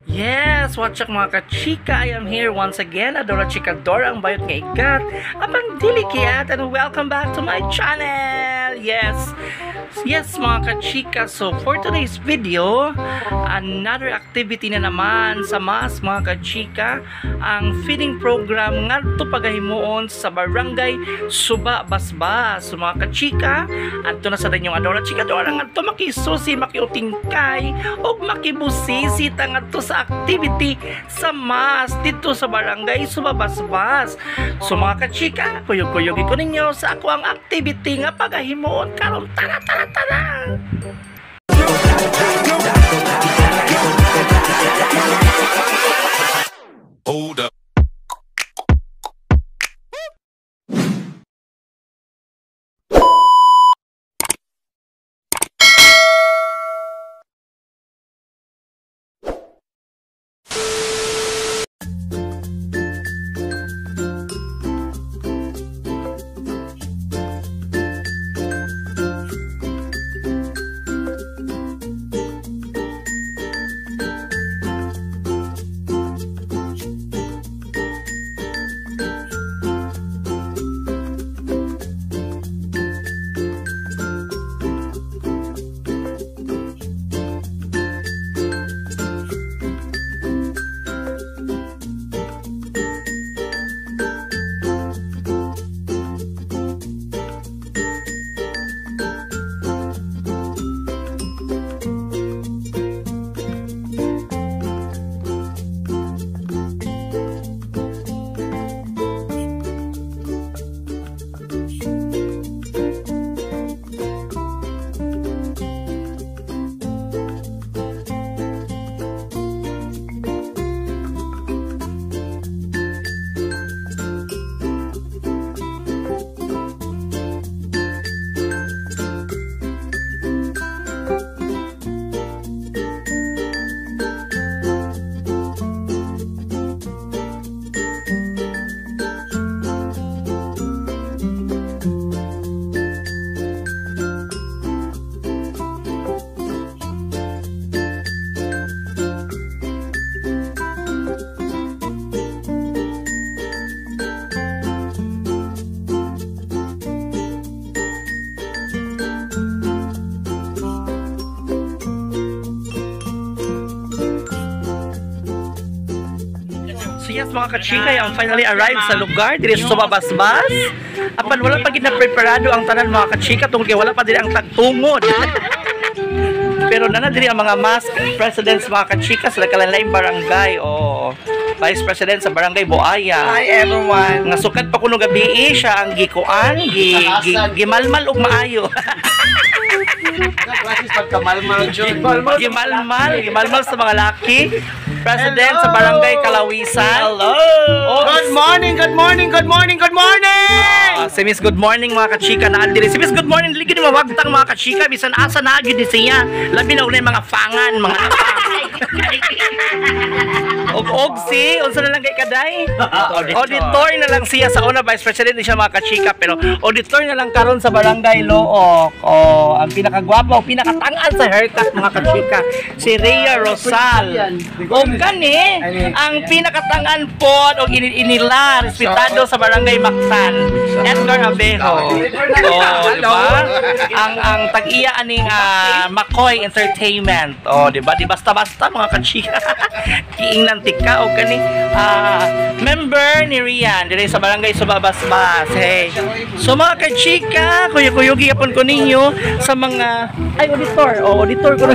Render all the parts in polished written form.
Yes, what's up mga kachika? I am here once again, Adora Chikadora, ang bayot nga ikat, apang dili kiyat, and welcome back to my channel. Yes mga kachika, so for today's video, another activity na naman sa MAS mga kachika, ang feeding program ngadto pagahimuon sa barangay Suba Basbas. So mga kachika, adto na sa inyong Adora Chikadora ngadto makisusi, makiutingkay o makibusisi ngadto sa activity sa MAS dito sa barangay Suba Basbas. So mga kachika, kuyog-kuyogin ko ninyo sa ako ang activity nga pagahimuon karon. Tara! Hold up. So yes mga kachika, yung finally arrived sa lugar diri sa Suba Basbas. Apan wala pa gid na preparado ang tanan mga kachika tungod kay wala pa diri ang tagtungod. Pero nana diri ang mga MAS presidents mga kachika sa nagkalain barangay o vice president sa barangay Boaya. Hi everyone. Nga sukat pa kuno gabi siya ang gikuan, gimalmal og maayo. Gimalmal sa mga laki. President sa barangay Kalawisan. Hello. Oh, Good morning. Si Miss Good Morning mga kachika na andiri. Si Miss Good Morning dili gid mawagtang mga kachika bisan asa na gyud siya. Labi na unay mga fangan, mga og si unsa na lang kay kaday? Auditor na lang siya sa una vice president ni siya mga kachika pero auditor na lang karon sa barangay Look. Oh, ang pinakagwapo, pinakatangan sa haircut mga kachika si Rhea Rosal. Og kani ang pinakatangan pod og inila respetado sa barangay Mactan, Edgar Abejo. Oh, di ba? Ang tag-iya aning McCoy Entertainment. Oh, di ba? Di basta-basta mga kachika. Kiingnan tika o kani member ni Rian dire sa barangay Suba Basbas. Hey. So mga kachika, kuyog-kuyugi yapon ko ninyo sa mga auditor ko.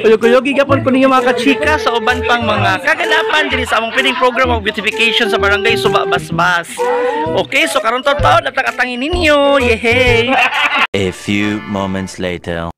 Kuyog-kuyugi yapon ko ninyo mga kachika sa uban pang mga kaganapan dire sa among feeding program of beautification sa barangay Suba Basbas. Okay, so karon taon at nakatangin ninyo. Yehey. A few moments later.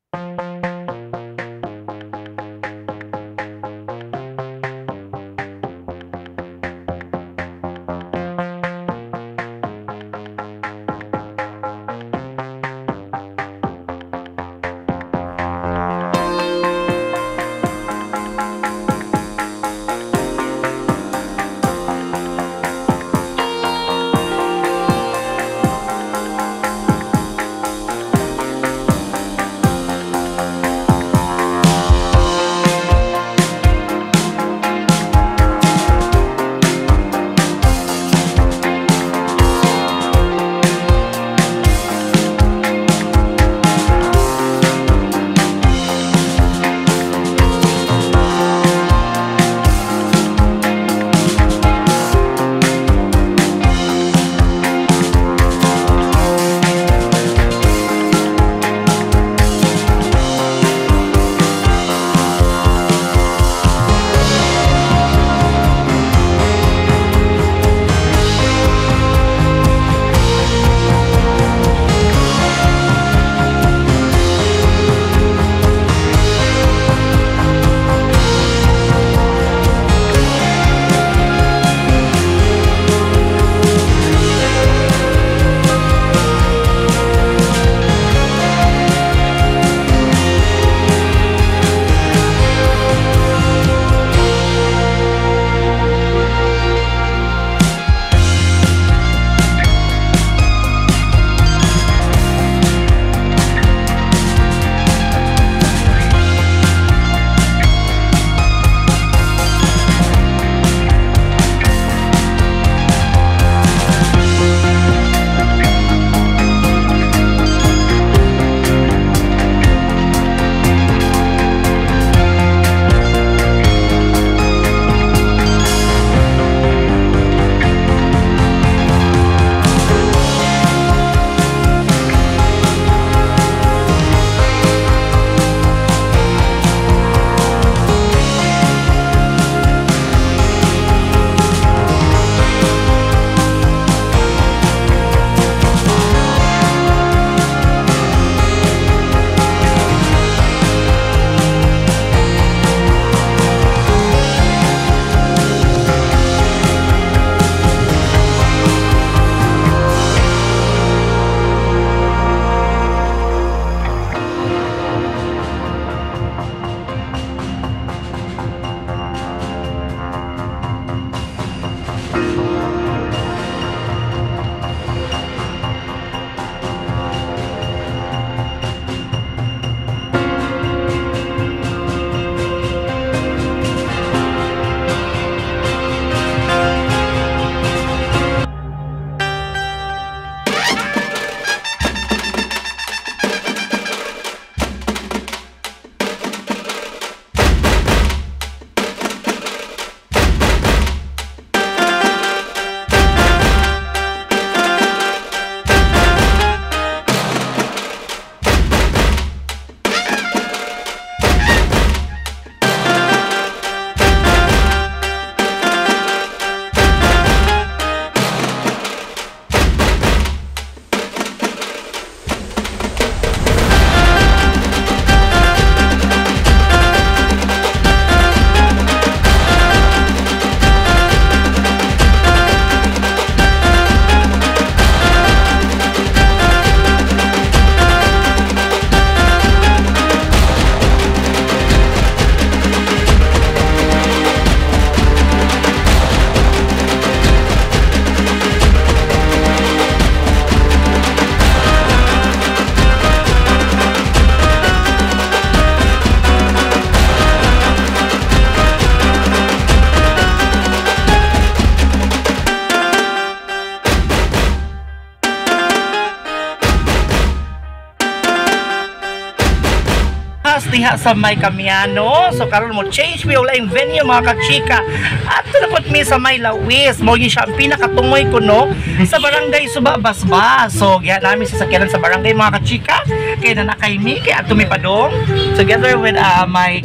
diha sa may Kamiano. So karon mo change mi wala yung venue mga kachika. At tulapot mi sa may Lawis. Mo gyud siya ang pinakatungoy kuno sa barangay Suba Basbas. So giha namin sa sakyanan sa barangay mga kachika. Kay na kay mi kay ato mi padong together with my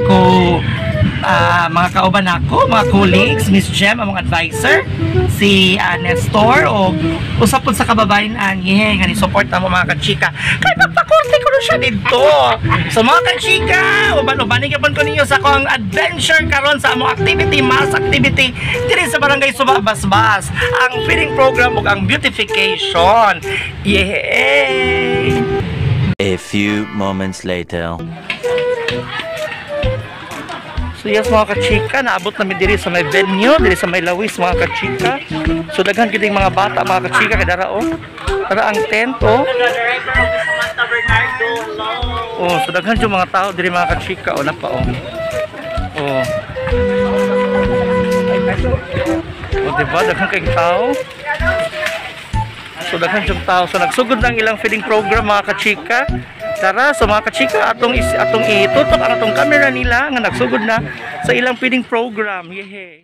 mga kauban ako, mga colleagues, Miss Jem, among advisor, si Nestor, o usapon sa kababayan niya, nga ni-support na mo mga kachika. Kaya magpakorte ko na siya dito. So mga kachika, uban-ubanin ka ko ninyo sa akong adventure karon sa among activity, mass activity, dito sa barangay Suba Basbas, ang feeding program ug ang beautification. Yay! A few moments later. So yes mga kachika, naabot namin diri sa may venue, diri sa may Lawis mga kachika. So daghan gid mga bata mga kachika kay dara Dara ang tent so daghan yung mga tao diri mga kachika napa diba daghan kay tao. So daghan yung tao. So nagsugod ng ilang feeding program mga kachika. Tara, so mga kachika, atong itutok ang atong camera nila nga nagsugod na sa ilang feeding program. Yehe.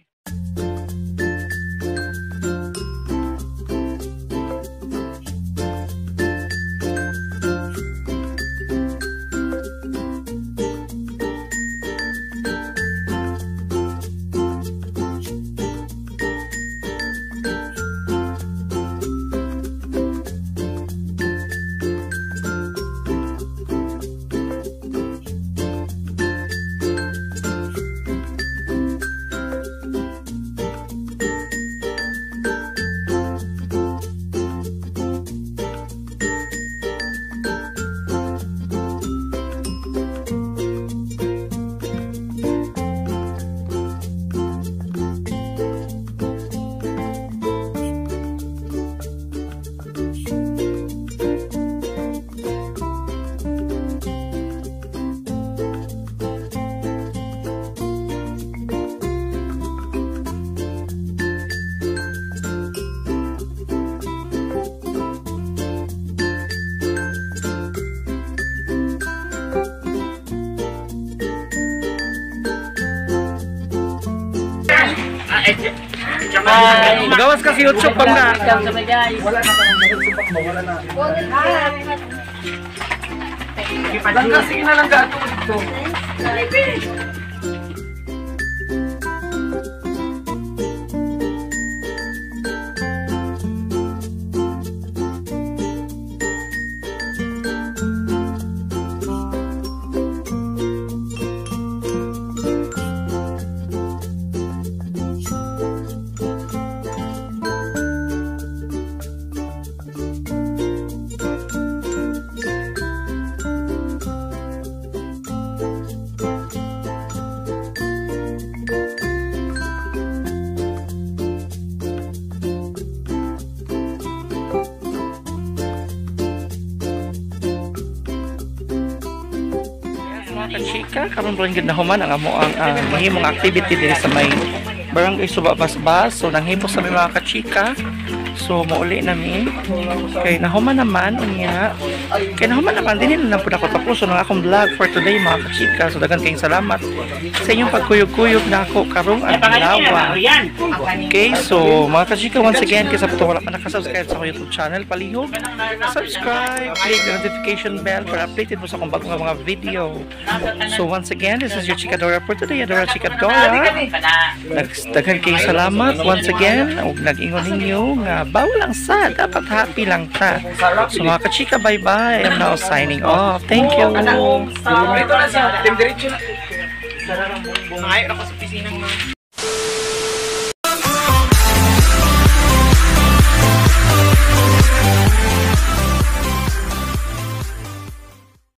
Magawas kasi YouTube pang na. Wala na kang supak mo, wala na. Lang kasi na lang gato dito. Kachika, karon ron gid nahuman ang amo ang himong activity diri sa may barangay Suba Basbas. So nanghimo sa mga kachika. So mauli nami kay nahuman naman unya. Kay nahuman naman dinhi na pud ako tapos ang akong vlog for today mga kachika. So daghan kayong salamat sa inyong pagkuyog-kuyog na ako karong adlaw. Okay, so mga kachika, once again kasi wala pa nakasubscribe sa akong YouTube channel, palihog subscribe, click the notification bell para updated mo sa akong bagong mga video. So once again, this is your Chika Dora for today, Adora Chika Dora. Daghan kayong salamat once again. Nag-ingon ninyo nga bawal lang sa, dapat happy lang ta. So mga kachika, bye-bye. I'm now signing off. Thank you. Ito na siya. Tim diretso na. Sarang bungay. Ako sa pisinang